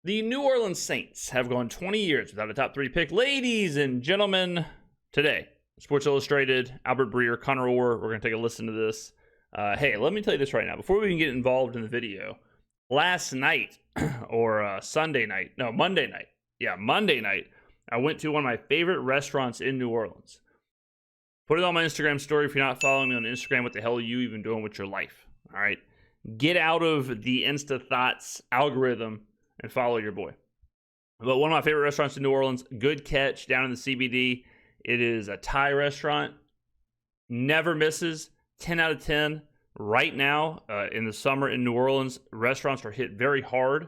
The New Orleans Saints have gone 20 years without a top 3 pick. Ladies and gentlemen, today, Sports Illustrated, Albert Breer, Connor Orr, we're going to take a listen to this. Hey, let me tell you this right now. Before we even get involved in the video, last night, or Monday night. Yeah, Monday night, I went to one of my favorite restaurants in New Orleans. Put it on my Instagram story. If you're not following me on Instagram, what the hell are you even doing with your life? All right? Get out of the Insta Thoughts algorithm and follow your boy. But one of my favorite restaurants in New Orleans, Good Catch down in the CBD. It is a Thai restaurant. Never misses. 10 out of 10. Right now, in the summer in New Orleans, restaurants are hit very hard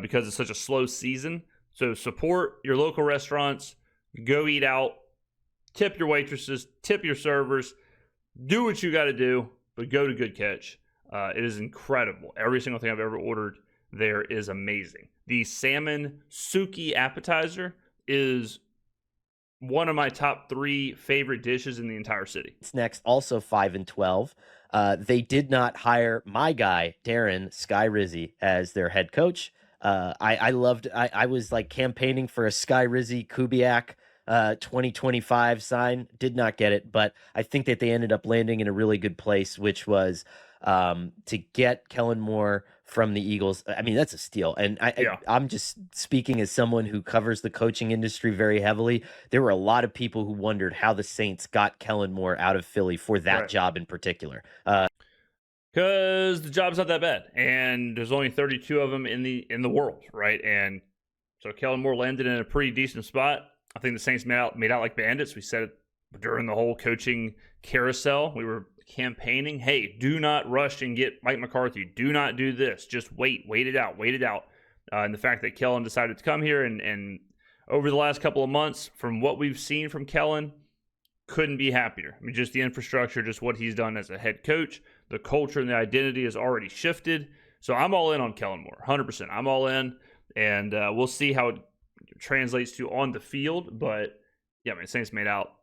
because it's such a slow season. So support your local restaurants. Go eat out. Tip your waitresses. Tip your servers. Do what you got to do, but go to Good Catch. It is incredible. Every single thing I've ever ordered there is amazing. The salmon suki appetizer is one of my top 3 favorite dishes in the entire city. It's next, also 5-12. They did not hire my guy, Darren Sky Rizzi, as their head coach. I was like campaigning for a Sky Rizzi Kubiak 2025 sign. Did not get it, but I think that they ended up landing in a really good place, which was to get Kellen Moore from the Eagles. I mean, that's a steal. And I'm just speaking as someone who covers the coaching industry very heavily. There were a lot of people who wondered how the Saints got Kellen Moore out of Philly for that job in particular. Because the job's not that bad, and there's only 32 of them in the world, right? And so Kellen Moore landed in a pretty decent spot. I think the Saints made out like bandits. We said it during the whole coaching carousel. We were campaigning, hey, do not rush and get Mike McCarthy. Do not do this. Just wait it out. And the fact that Kellen decided to come here and over the last couple of months, from what we've seen from Kellen, couldn't be happier. I mean, just the infrastructure, just what he's done as a head coach, the culture and the identity has already shifted. So I'm all in on Kellen Moore, 100%. I'm all in, and we'll see how it translates to on the field. But yeah, I mean, Saints made out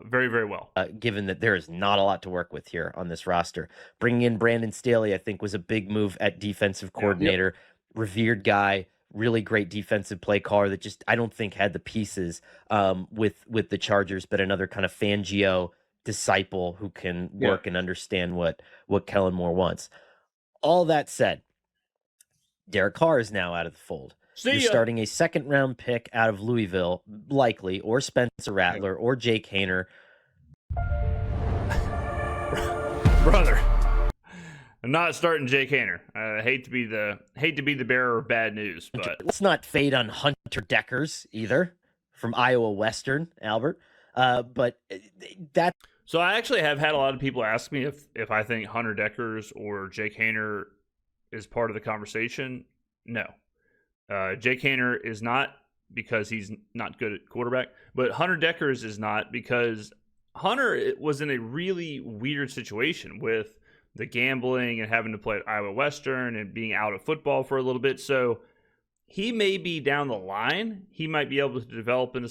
very, very well. Given that there is not a lot to work with here on this roster. Bringing in Brandon Staley, I think, was a big move at defensive coordinator. Revered guy, really great defensive play caller that just, I don't think, had the pieces with the Chargers, but another kind of Fangio disciple who can work and understand what Kellen Moore wants. All that said, Derek Carr is now out of the fold. You're starting a 2nd-round pick out of Louisville, likely, or Spencer Rattler, or Jake Haener. Brother, I'm not starting Jake Haener. I hate to be the bearer of bad news, but let's not fade on Hunter Deckers either, from Iowa Western, Albert. But that. So I actually have had a lot of people ask me if I think Hunter Deckers or Jake Haener is part of the conversation. No. Jake Haener is not, because he's not good at quarterback, but Hunter Deckers is not because Hunter was in a really weird situation with the gambling and having to play at Iowa Western and being out of football for a little bit. So he may be down the line. He might be able to develop into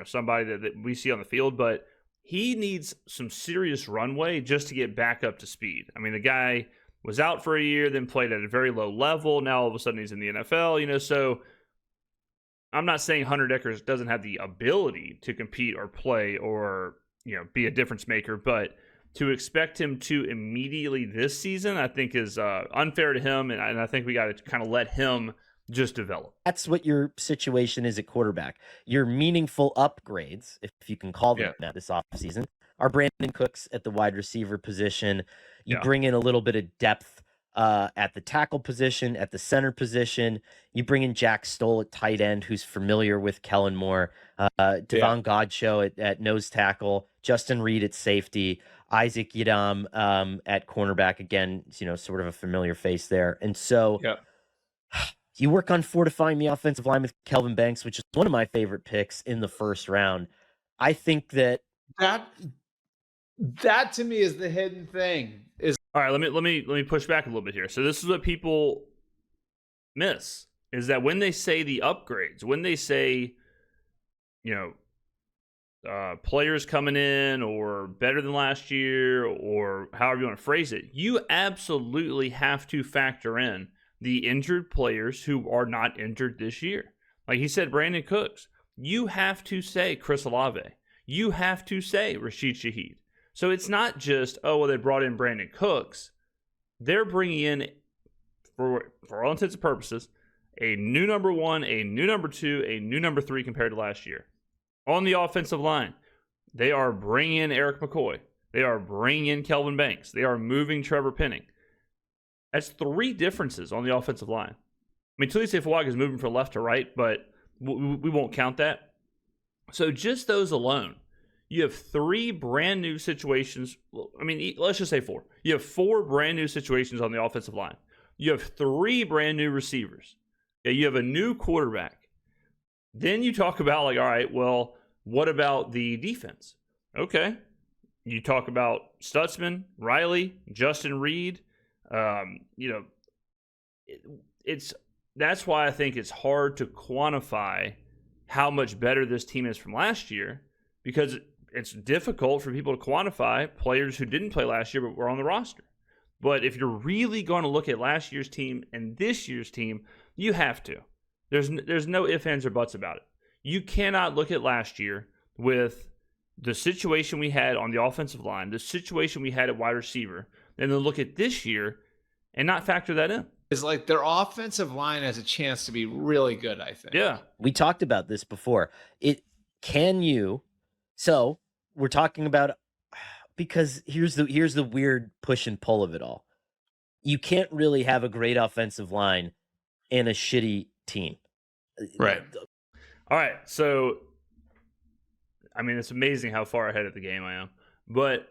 somebody that we see on the field, but he needs some serious runway just to get back up to speed. I mean, the guy was out for a year, then played at a very low level. Now all of a sudden he's in the NFL, so I'm not saying Hunter Deckers doesn't have the ability to compete or play or, be a difference maker, but to expect him to immediately this season, I think is unfair to him. And I think we got to kind of let him just develop. That's what your situation is at quarterback. Your meaningful upgrades, if you can call them that this offseason, are Brandon Cooks at the wide receiver position. You bring in a little bit of depth at the tackle position, at the center position. You bring in Jack Stoll at tight end, who's familiar with Kellen Moore. Devon Godchaux at nose tackle. Justin Reed at safety. Isaac Yiadom at cornerback. Again, sort of a familiar face there. And so you work on fortifying the offensive line with Kelvin Banks, which is one of my favorite picks in the 1st round. I think that to me is the hidden thing. All right, let me push back a little bit here. So this is what people miss, is that when they say the upgrades, when they say, players coming in or better than last year or however you want to phrase it, you absolutely have to factor in the injured players who are not injured this year. Like he said, Brandon Cooks. You have to say Chris Olave. You have to say Rashid Shaheed. So it's not just, oh, well, they brought in Brandon Cooks. They're bringing in, for all intents and purposes, a new number 1, a new number 2, a new number 3 compared to last year. On the offensive line, they are bringing in Eric McCoy. They are bringing in Kelvin Banks. They are moving Trevor Penning. That's 3 differences on the offensive line. I mean, Tulisa Fuaga is moving from left to right, but we won't count that. So just those alone, you have 3 brand new situations. I mean, let's just say 4. You have 4 brand new situations on the offensive line. You have 3 brand new receivers. Yeah, you have a new quarterback. Then you talk about like, all right, well, what about the defense? Okay. You talk about Stutzman, Riley, Justin Reed. That's why I think it's hard to quantify how much better this team is from last year, because it's difficult for people to quantify players who didn't play last year but were on the roster. But if you're really going to look at last year's team and this year's team, you have to. There's no ifs, ands, or buts about it. You cannot look at last year with the situation we had on the offensive line, the situation we had at wide receiver, and then look at this year and not factor that in. It's like their offensive line has a chance to be really good, I think. Yeah. We talked about this before. So we're talking about, because here's the weird push and pull of it all. You can't really have a great offensive line and a shitty team. Right. All right. So, I mean, it's amazing how far ahead of the game I am. But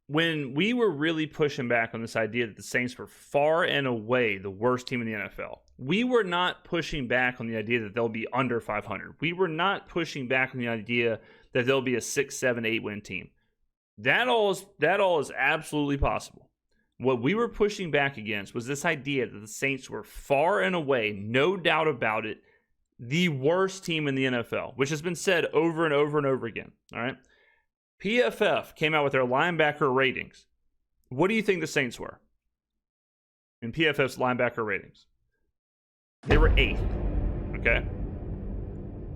when we were really pushing back on this idea that the Saints were far and away the worst team in the NFL, we were not pushing back on the idea that they'll be under 500. We were not pushing back on the idea that they'll be a 6, 7, 8 win team. That all is absolutely possible. What we were pushing back against was this idea that the Saints were far and away, no doubt about it, the worst team in the NFL, which has been said over and over and over again. All right. PFF came out with their linebacker ratings. What do you think the Saints were in PFF's linebacker ratings? They were 8th. Okay.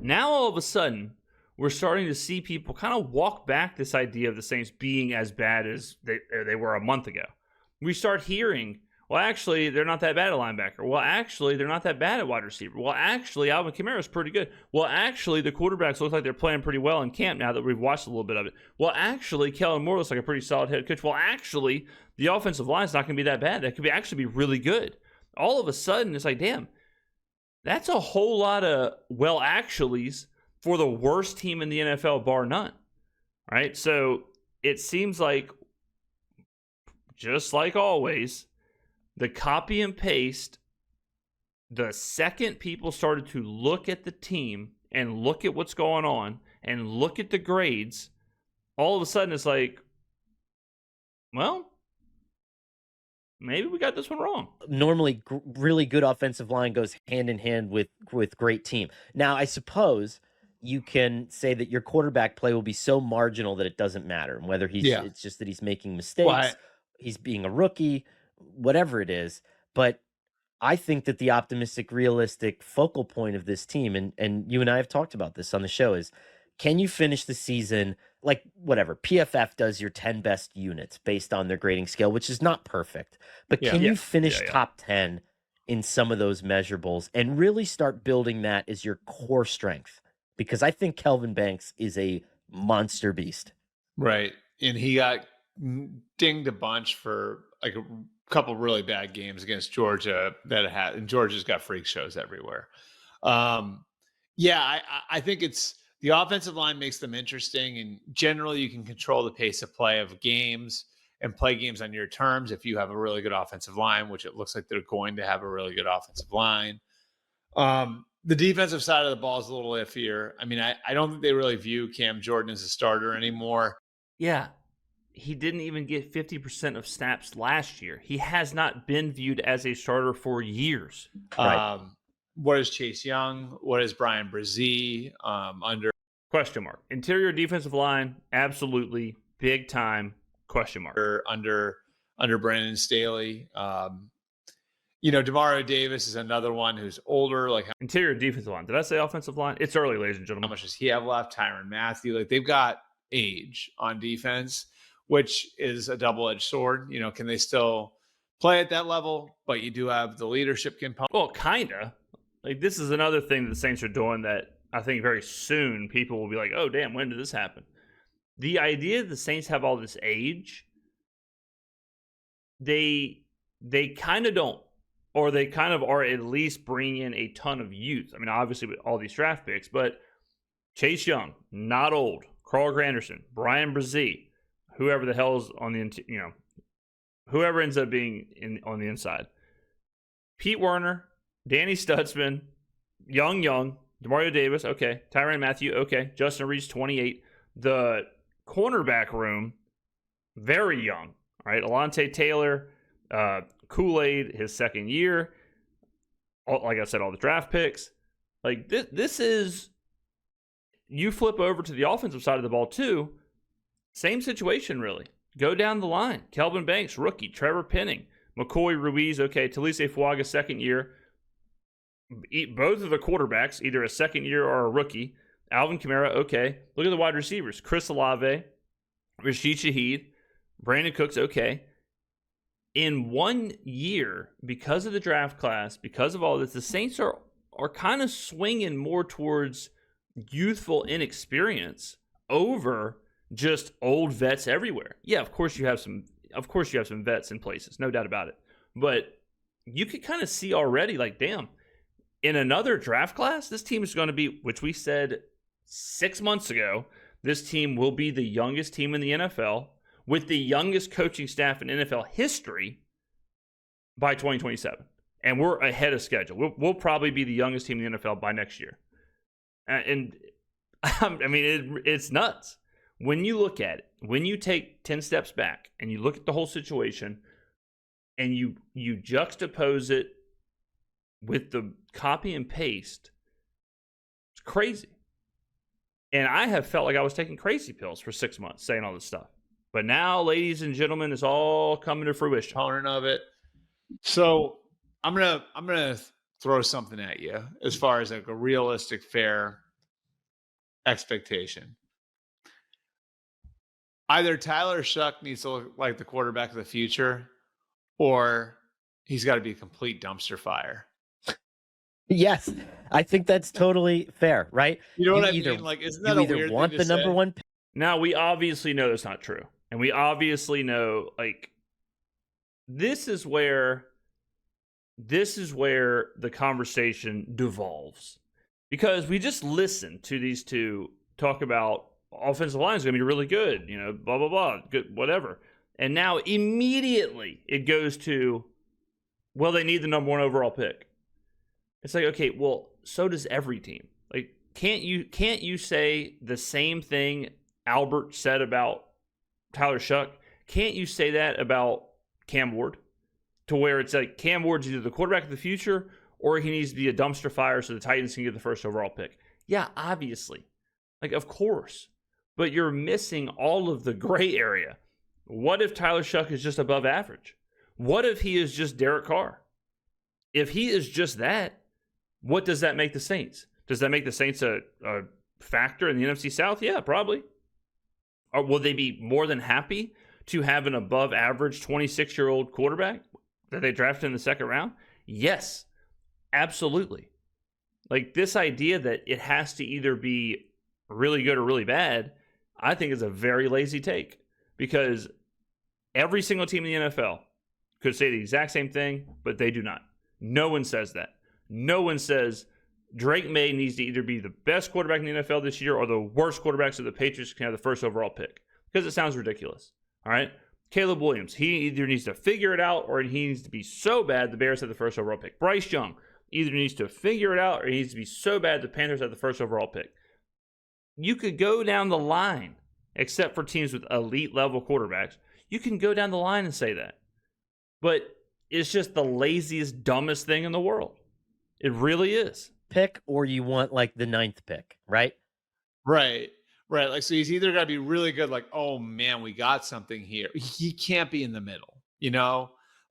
Now all of a sudden, we're starting to see people kind of walk back this idea of the Saints being as bad as they were a month ago. We start hearing, well, actually, they're not that bad at linebacker. Well, actually, they're not that bad at wide receiver. Well, actually, Alvin Kamara's pretty good. Well, actually, the quarterbacks look like they're playing pretty well in camp now that we've watched a little bit of it. Well, actually, Kellen Moore looks like a pretty solid head coach. Well, actually, the offensive line's not going to be that bad. That could actually be really good. All of a sudden, it's like, damn, that's a whole lot of well-actuallys for the worst team in the NFL, bar none. Right? So it seems like, just like always, the copy and paste, the second people started to look at the team and look at what's going on and look at the grades, all of a sudden it's like, well, maybe we got this one wrong. Normally, really good offensive line goes hand in hand with great team. Now, I suppose you can say that your quarterback play will be so marginal that it doesn't matter. And whether it's just that he's making mistakes, he's being a rookie, whatever it is. But I think that the optimistic, realistic focal point of this team, and you and I have talked about this on the show, is can you finish the season like whatever? PFF does your 10 best units based on their grading scale, which is not perfect. But can you finish top 10 in some of those measurables and really start building that as your core strength? Because I think Kelvin Banks is a monster beast. Right. And he got dinged a bunch for like a couple really bad games against Georgia and Georgia's got freak shows everywhere. I think it's the offensive line makes them interesting, and generally you can control the pace of play of games and play games on your terms if you have a really good offensive line, which it looks like they're going to have a really good offensive line. The defensive side of the ball is a little iffier. I mean, I don't think they really view Cam Jordan as a starter anymore. Yeah. He didn't even get 50% of snaps last year. He has not been viewed as a starter for years. Right. What is Chase Young? What is Brian Brzee under? Question mark. Interior defensive line, absolutely big time question mark. Under Brandon Staley. Demario Davis is another one who's older. Like, interior defensive line. Did I say offensive line? It's early, ladies and how gentlemen. much does he have left? Tyrann Mathieu. Like, they've got age on defense, which is a double-edged sword. Can they still play at that level? But you do have the leadership component. Well, kinda. Like, this is another thing that the Saints are doing that I think very soon people will be like, oh, damn, when did this happen? The idea that the Saints have all this age, they kind of don't. Or they kind of are at least bringing in a ton of youth. I mean, obviously with all these draft picks, but Chase Young, not old. Carl Granderson, Brian Brzee, whoever the hell's on the, whoever ends up being on the inside. Pete Werner, Danny Stutzman, Young, Demario Davis, okay. Tyrann Mathieu, okay. Justin Reed's 28. The cornerback room, very young, all right? Alontae Taylor, Kool-Aid, his second year. Like I said, all the draft picks. Like, this is... You flip over to the offensive side of the ball, too. Same situation, really. Go down the line. Kelvin Banks, rookie. Trevor Penning. McCoy Ruiz, okay. Talise Fuaga, second year. Both of the quarterbacks, either a second year or a rookie. Alvin Kamara, okay. Look at the wide receivers. Chris Olave, Rashid Shaheed, Brandon Cooks, okay. In 1 year, because of the draft class, because of all this, the Saints are kind of swinging more towards youthful inexperience over just old vets everywhere. Yeah, of course you have some vets in places, no doubt about it. But you could kind of see already, like, damn, in another draft class, this team is going to be, which we said 6 months ago, this team will be the youngest team in the NFL with the youngest coaching staff in NFL history by 2027. And we're ahead of schedule. We'll probably be the youngest team in the NFL by next year. And I mean, it's nuts. When you look at it, when you take 10 steps back and you look at the whole situation and you juxtapose it with the copy and paste, it's crazy. And I have felt like I was taking crazy pills for 6 months saying all this stuff. But now, ladies and gentlemen, it's all coming to fruition. Component of it. So I'm gonna throw something at you as far as like a realistic, fair expectation. Either Tyler Shuck needs to look like the quarterback of the future, or he's got to be a complete dumpster fire. Yes, I think that's totally fair, right? You know what I mean? Like, isn't that you a either weird want thing the to number say? one pick? Now, we obviously know that's not true. And we obviously know, like, this is where the conversation devolves. Because we just listened to these two talk about offensive line is going to be really good, blah, blah, blah, good, whatever. And now immediately it goes to, well, they need the number one overall pick. It's like, okay, well, so does every team. Like, can't you say the same thing Albert said about Tyler Shuck? Can't you say that about Cam Ward? To where it's like Cam Ward's either the quarterback of the future or he needs to be a dumpster fire so the Titans can get the first overall pick. Yeah, obviously. Like, of course. But you're missing all of the gray area. What if Tyler Shuck is just above average? What if he is just Derek Carr? If he is just that, what does that make the Saints? Does that make the Saints a factor in the NFC South? Yeah, probably. Or will they be more than happy to have an above average 26-year-old quarterback that they drafted in the second round? Yes, absolutely. Like, this idea that it has to either be really good or really bad, I think is a very lazy take, because every single team in the NFL could say the exact same thing, but they do not. No one says that. No one says Drake May needs to either be the best quarterback in the NFL this year or the worst quarterback so the Patriots can have the first overall pick, because it sounds ridiculous. All right? Caleb Williams, he either needs to figure it out or he needs to be so bad the Bears have the first overall pick. Bryce Young either needs to figure it out or he needs to be so bad the Panthers have the first overall pick. You could go down the line, except for teams with elite level quarterbacks. You can go down the line and say that. But it's just the laziest, dumbest thing in the world. It really is. Pick, or you want like the 9th pick, right? Right. Like, so he's either got to be really good, like, oh man, we got something here. He can't be in the middle,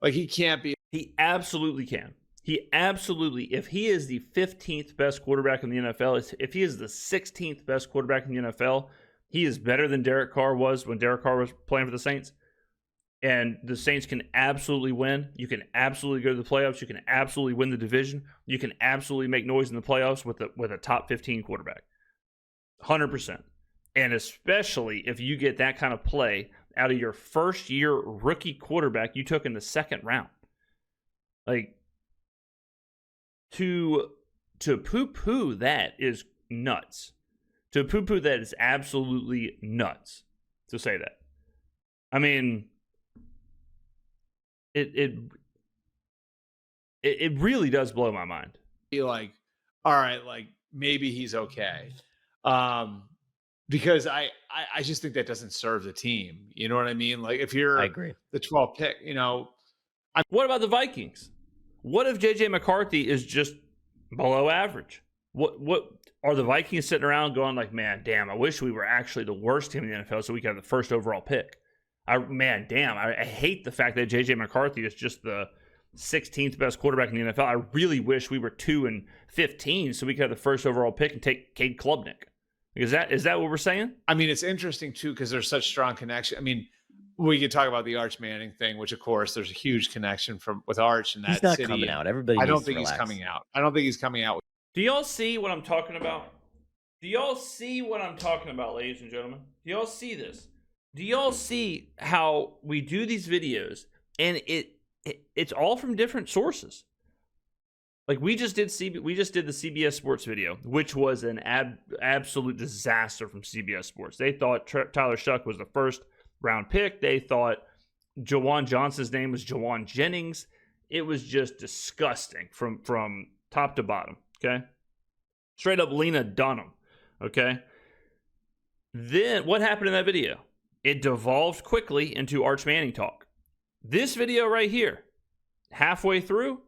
Like, he can't be He absolutely can. He absolutely, if he is the 15th best quarterback in the NFL, if he is the 16th best quarterback in the NFL, he is better than Derek Carr was when Derek Carr was playing for the Saints. And the Saints can absolutely win. You can absolutely go to the playoffs. You can absolutely win the division. You can absolutely make noise in the playoffs with a top 15 quarterback. 100%. And especially if you get that kind of play out of your first year rookie quarterback you took in the second round. Like, to poo-poo that is nuts. To poo-poo that is absolutely nuts to say that. I mean, it really does blow my mind. Be like, all right, like maybe he's okay. Because I just think that doesn't serve the team. You know what I mean? Like if you're I agree. The 12th pick, What about the Vikings? What if JJ McCarthy is just below average? What are the Vikings sitting around going like, man, damn, I wish we were actually the worst team in the NFL so we could have the first overall pick. I hate the fact that JJ McCarthy is just the 16th best quarterback in the NFL. I really wish we were 2-15 so we could have the first overall pick and take Cade Klubnik. Is that what we're saying? I mean, it's interesting too because there's such strong connection. I mean, we could talk about the Arch Manning thing, which of course there's a huge connection with Arch and that he's not city. Coming out. Everybody. I don't think he's coming out. I don't think he's coming out. Do y'all see what I'm talking about? Do y'all see what I'm talking about, ladies and gentlemen? Do y'all see this? Do y'all see how we do these videos and it's all from different sources? Like we just did the CBS Sports video, which was an absolute disaster from CBS Sports. They thought Tyler Shuck was the first round pick. They thought Jawan Johnson's name was Jawan Jennings. It was just disgusting from top to bottom. Okay, straight up Lena Dunham. Okay. Then what happened in that video? It devolved quickly into Arch Manning talk. This video right here, halfway through,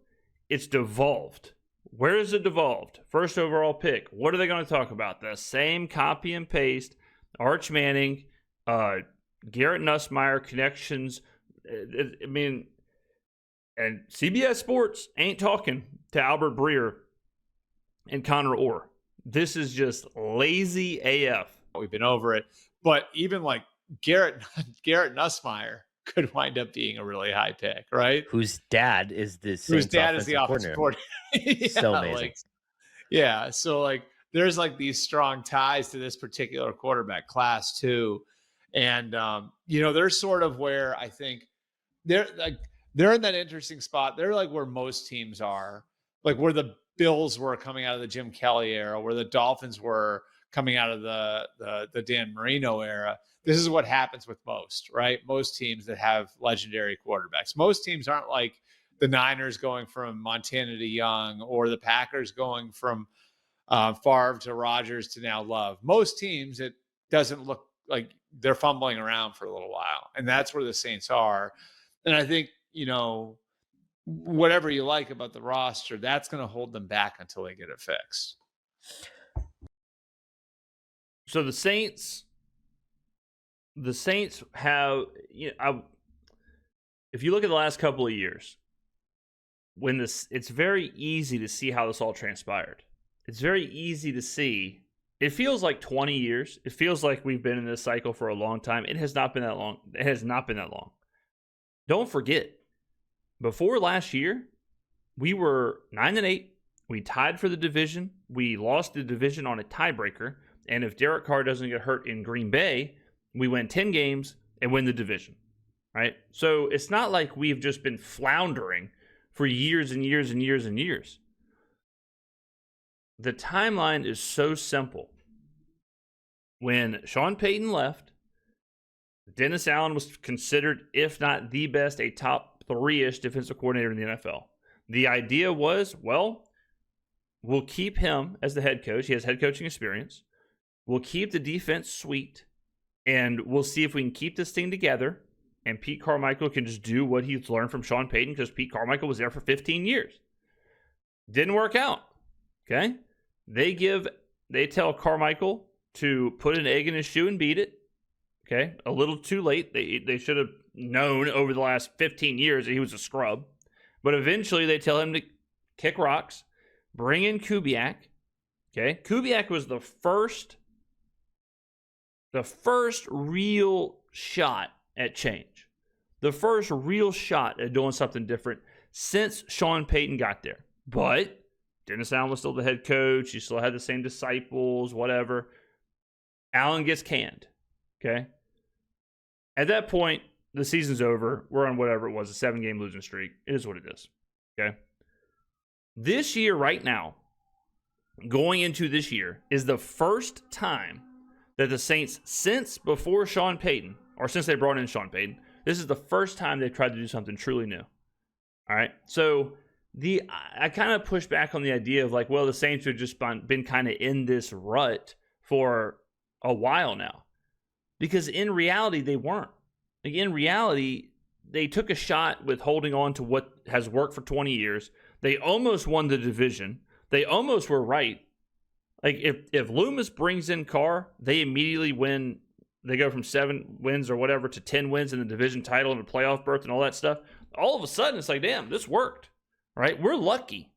it's devolved. Where is it devolved? First overall pick. What are they going to talk about? The same copy and paste. Arch Manning, Garrett Nussmeier connections. I mean, and CBS Sports ain't talking to Albert Breer and Connor Orr. This is just lazy AF. We've been over it. But even like Garrett Nussmeier could wind up being a really high pick, right? Whose dad is the offensive coordinator. Yeah, so amazing. So like there's like these strong ties to this particular quarterback class too. And they're sort of where I think they're in that interesting spot. They're like where most teams are, like where the Bills were coming out of the Jim Kelly era, where the Dolphins were coming out of the Dan Marino era. This is what happens with most, right? Most teams that have legendary quarterbacks. Most teams aren't like the Niners going from Montana to Young or the Packers going from Favre to Rodgers to now Love. Most teams, it doesn't look like they're fumbling around for a little while. And that's where the Saints are. And I think, whatever you like about the roster, that's going to hold them back until they get it fixed. So the Saints have, if you look at the last couple of years, it's very easy to see how this all transpired. It's very easy to see. It feels like 20 years. It feels like we've been in this cycle for a long time. It has not been that long. It has not been that long. Don't forget, before last year, we were 9-8. We tied for the division. We lost the division on a tiebreaker. And if Derek Carr doesn't get hurt in Green Bay, we win 10 games and win the division, right? So it's not like we've just been floundering for years and years and years and years. The timeline is so simple. When Sean Payton left, Dennis Allen was considered, if not the best, a top 3-ish defensive coordinator in the NFL. The idea was, well, we'll keep him as the head coach. He has head coaching experience. We'll keep the defense sweet, and we'll see if we can keep this thing together, and Pete Carmichael can just do what he's learned from Sean Payton because Pete Carmichael was there for 15 years. Didn't work out, okay? They tell Carmichael to put an egg in his shoe and beat it, okay? A little too late. They should have known over the last 15 years that he was a scrub, But eventually they tell him to kick rocks, bring in Kubiak. Okay, Kubiak was the first real shot at change, the first real shot at doing something different since Sean Payton got there. But Dennis Allen was still the head coach. He still had the same disciples, whatever. Allen gets canned. Okay. At that point, the season's over. We're on whatever it was, a 7-game losing streak. It is what it is. Okay. This year, right now, going into this year, is the first time that the Saints, since before Sean Payton, or since they brought in Sean Payton, this is the first time they've tried to do something truly new. All right. So I kind of push back on the idea of like, well, the Saints have just been kind of in this rut for a while now, because in reality, they weren't. Like, in reality, they took a shot with holding on to what has worked for 20 years. They almost won the division. They almost were right. Like, if Loomis brings in Carr, they immediately win. They go from 7 wins or whatever to 10 wins in the division title and the playoff berth and all that stuff. All of a sudden, it's like, damn, this worked, right? We're lucky.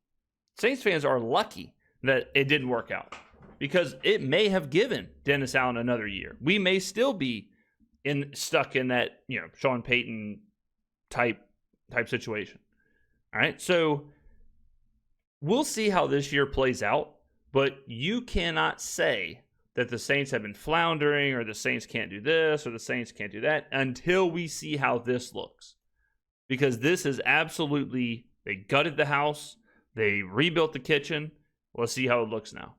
Saints fans are lucky that it didn't work out, because it may have given Dennis Allen another year. We may still be stuck in that, Sean Payton type situation. All right, so we'll see how this year plays out, but you cannot say that the Saints have been floundering, or the Saints can't do this, or the Saints can't do that, until we see how this looks. Because this is absolutely, they gutted the house, they rebuilt the kitchen. Let's see how it looks now.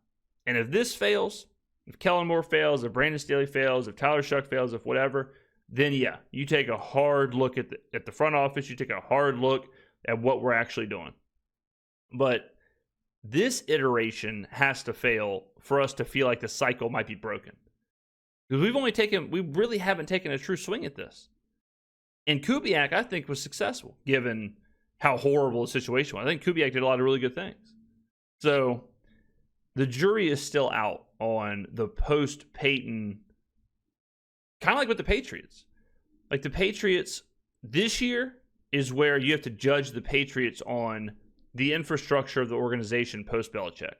And if this fails, if Kellen Moore fails, if Brandon Staley fails, if Tyler Shuck fails, if whatever, then yeah, you take a hard look at the front office. You take a hard look at what we're actually doing. But this iteration has to fail for us to feel like the cycle might be broken. Because we really haven't taken a true swing at this. And Kubiak, I think, was successful, given how horrible the situation was. I think Kubiak did a lot of really good things. So the jury is still out on the post-Payton, kind of like with the Patriots. Like, the Patriots this year is where you have to judge the Patriots on the infrastructure of the organization post-Belichick.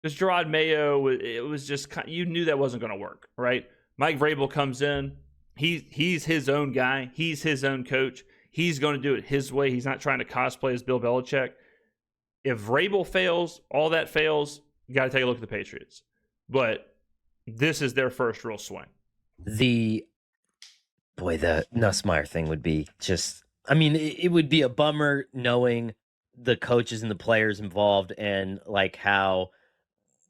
Because Gerard Mayo, it was just, you knew that wasn't going to work, right? Mike Vrabel comes in. He's his own guy. He's his own coach. He's going to do it his way. He's not trying to cosplay as Bill Belichick. If Vrabel fails, all that fails, you got to take a look at the Patriots. But this is their first real swing. The Nussmeier thing would be just, it would be a bummer knowing the coaches and the players involved, and like how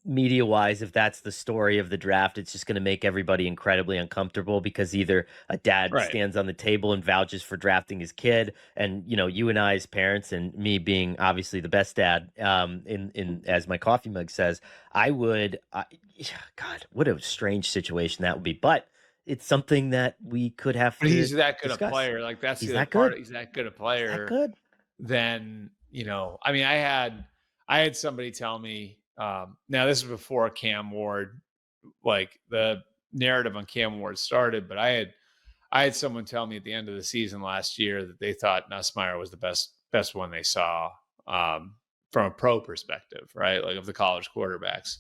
media-wise, if that's the story of the draft, it's just going to make everybody incredibly uncomfortable, because either a dad stands on the table and vouches for drafting his kid, and you and I as parents, and me being obviously the best dad, in as my coffee mug says, God, what a strange situation that would be. But it's something that we could have to discuss. He's that good a player. Like, that's the other part. He's that good a player. That good. Then, I had somebody tell me, now this is before Cam Ward, like the narrative on Cam Ward started, but I had someone tell me at the end of the season last year that they thought Nussmeier was the best one they saw, from a pro perspective, right? Like, of the college quarterbacks.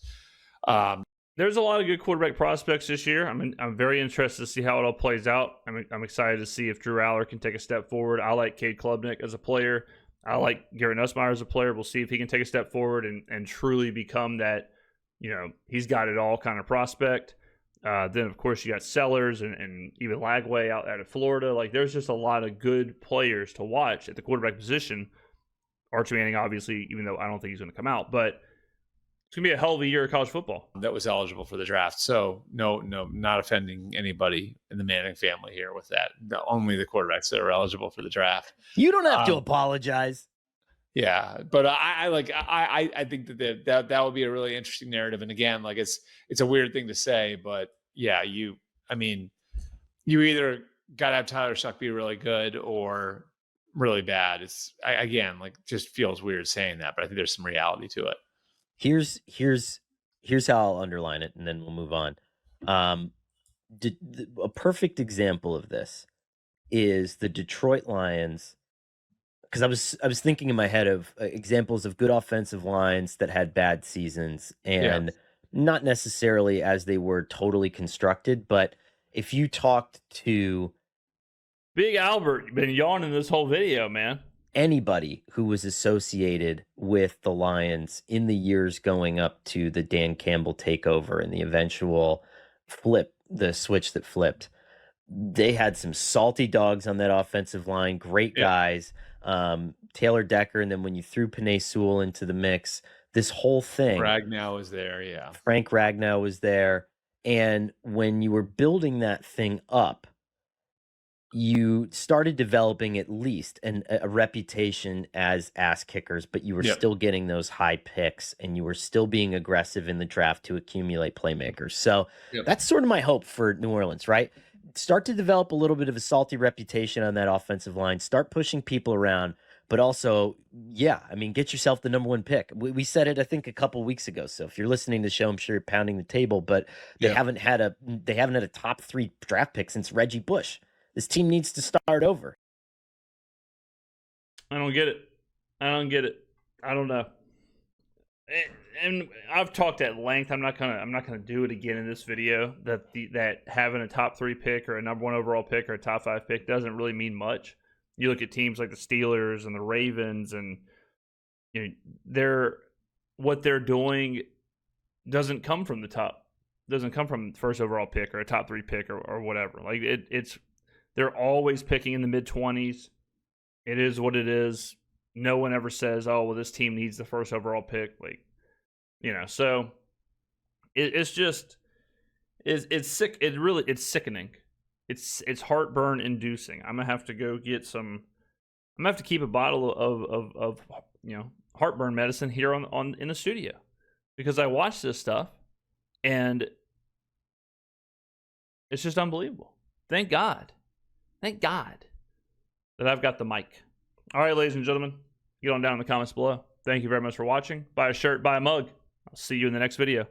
There's a lot of good quarterback prospects this year. I'm very interested to see how it all plays out. I'm excited to see if Drew Aller can take a step forward. I like Cade Klubnik as a player. I like Garrett Nussmeier as a player. We'll see if he can take a step forward and truly become that, he's got it all kind of prospect. Then, of course, you got Sellers and even Lagway out of Florida. Like, there's just a lot of good players to watch at the quarterback position. Archie Manning, obviously, even though I don't think he's going to come out. But it's going to be a hell of a year of college football. That was eligible for the draft. So, no, not offending anybody in the Manning family here with that. Only the quarterbacks that are eligible for the draft. You don't have to apologize. Yeah, but I think that would be a really interesting narrative. And again, like, it's a weird thing to say, but yeah, you either got to have Tyler Shuck be really good or really bad. It's just feels weird saying that, but I think there's some reality to it. Here's how I'll underline it, and then we'll move on. A perfect example of this is the Detroit Lions because I was thinking in my head of examples of good offensive lines that had bad seasons, and not necessarily as they were totally constructed, but if you talked to Big Albert, you've been yawning this whole video, man. anybody who was associated with the Lions in the years going up to the Dan Campbell takeover and the eventual flip, the switch that flipped, they had some salty dogs on that offensive line, great guys. Taylor Decker, and then when you threw Penei Sewell into the mix, this whole thing. Ragnow was there, yeah. Frank Ragnow was there. And when you were building that thing up, you started developing at least a reputation as ass kickers, but you were still getting those high picks and you were still being aggressive in the draft to accumulate playmakers. So that's sort of my hope for New Orleans, right? Start to develop a little bit of a salty reputation on that offensive line, start pushing people around, but also, I mean, get yourself the number one pick. We said it, I think, a couple weeks ago. So if you're listening to the show, I'm sure you're pounding the table, but they haven't had a top 3 draft pick since Reggie Bush. This team needs to start over. I don't get it. I don't know. And I've talked at length. I'm not gonna do it again in this video. That having a top 3 pick or a number 1 overall pick or a top 5 pick doesn't really mean much. You look at teams like the Steelers and the Ravens, and what they're doing doesn't come from the top. Doesn't come from the first overall pick or a top 3 pick or whatever. Like it's. They're always picking in the mid-20s. It is what it is. No one ever says, "Oh, well, this team needs the first overall pick." So it's just it's sick. It's sickening. It's heartburn inducing. I'm gonna have to go get some. I'm gonna have to keep a bottle of heartburn medicine here on in the studio, because I watch this stuff and it's just unbelievable. Thank God that I've got the mic. All right, ladies and gentlemen, get on down in the comments below. Thank you very much for watching. Buy a shirt, buy a mug. I'll see you in the next video.